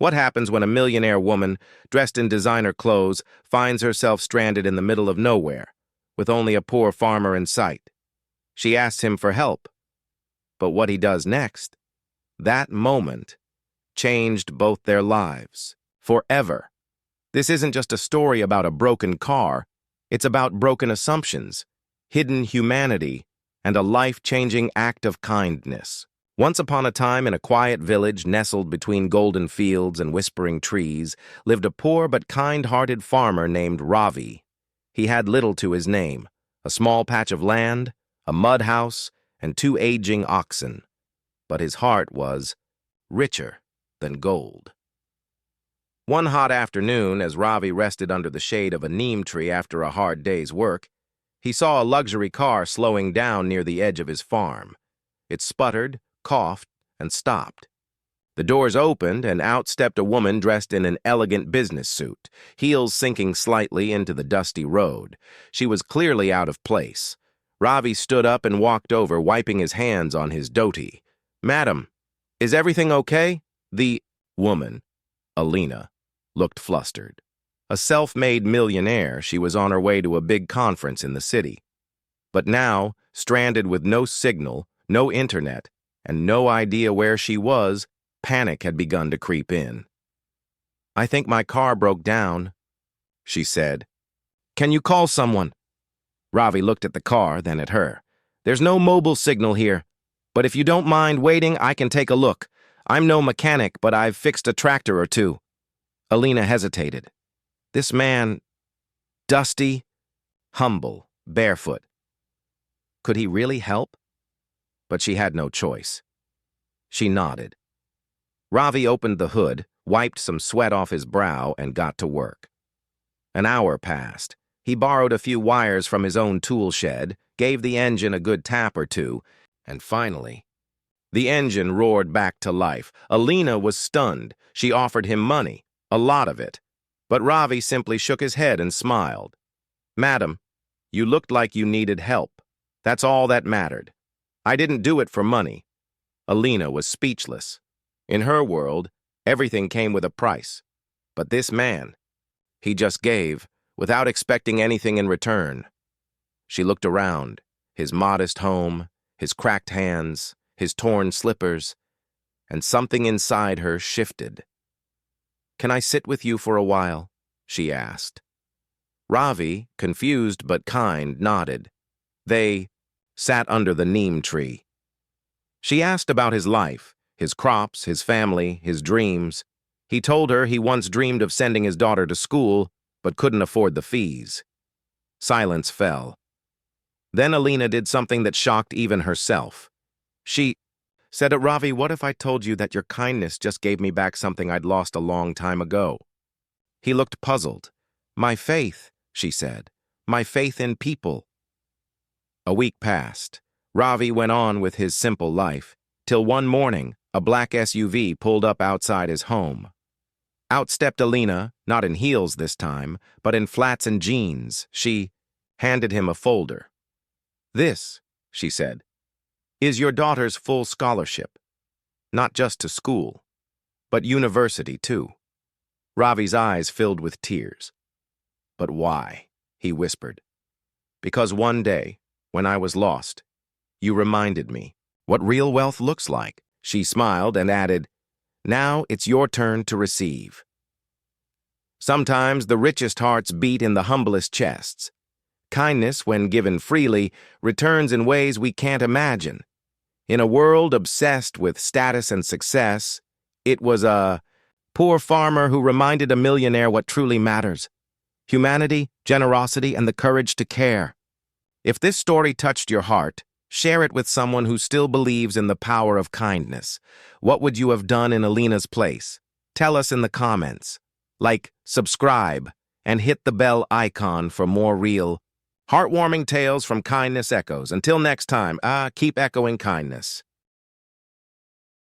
What happens when a millionaire woman, dressed in designer clothes, finds herself stranded in the middle of nowhere, with only a poor farmer in sight? She asks him for help. But what he does next, that moment, changed both their lives, forever. This isn't just a story about a broken car, it's about broken assumptions, hidden humanity, and a life-changing act of kindness. Once upon a time, in a quiet village nestled between golden fields and whispering trees, lived a poor but kind-hearted farmer named Ravi. He had little to his name, a small patch of land, a mud house, and 2 aging oxen. But his heart was richer than gold. One hot afternoon, as Ravi rested under the shade of a neem tree after a hard day's work, he saw a luxury car slowing down near the edge of his farm. It sputtered, coughed, and stopped. The doors opened, and out stepped a woman dressed in an elegant business suit, heels sinking slightly into the dusty road. She was clearly out of place. Ravi stood up and walked over, wiping his hands on his dhoti. "Madam, is everything okay?" The woman, Alina, looked flustered. A self-made millionaire, she was on her way to a big conference in the city. But now, stranded with no signal, no internet, and no idea where she was, panic had begun to creep in. "I think my car broke down," she said. "Can you call someone?" Ravi looked at the car, then at her. "There's no mobile signal here, but if you don't mind waiting, I can take a look. I'm no mechanic, but I've fixed a tractor or 2. Alina hesitated. This man, dusty, humble, barefoot. Could he really help? But she had no choice. She nodded. Ravi opened the hood, wiped some sweat off his brow, and got to work. An hour passed. He borrowed a few wires from his own tool shed, gave the engine a good tap or 2, and finally, the engine roared back to life. Alina was stunned. She offered him money, a lot of it. But Ravi simply shook his head and smiled. "Madam, you looked like you needed help. That's all that mattered. I didn't do it for money." Alina was speechless. In her world, everything came with a price. But this man, he just gave, without expecting anything in return. She looked around, his modest home, his cracked hands, his torn slippers, and something inside her shifted. "Can I sit with you for a while?" she asked. Ravi, confused but kind, nodded. They sat under the neem tree. She asked about his life, his crops, his family, his dreams. He told her he once dreamed of sending his daughter to school, but couldn't afford the fees. Silence fell. Then Alina did something that shocked even herself. She said, "Ravi, what if I told you that your kindness just gave me back something I'd lost a long time ago?" He looked puzzled. "My faith," she said. "My faith in people." A week passed. Ravi went on with his simple life, till one morning, a black SUV pulled up outside his home. Out stepped Alina, not in heels this time, but in flats and jeans. She handed him a folder. "This," she said, "is your daughter's full scholarship. Not just to school, but university too." Ravi's eyes filled with tears. "But why?" he whispered. "Because one day, when I was lost, you reminded me what real wealth looks like." She smiled and added, "Now it's your turn to receive." Sometimes the richest hearts beat in the humblest chests. Kindness, when given freely, returns in ways we can't imagine. In a world obsessed with status and success, it was a poor farmer who reminded a millionaire what truly matters: humanity, generosity, and the courage to care. If this story touched your heart, share it with someone who still believes in the power of kindness. What would you have done in Alina's place? Tell us in the comments. Like, subscribe, and hit the bell icon for more real, heartwarming tales from Kindness Echoes. Until next time, keep echoing kindness.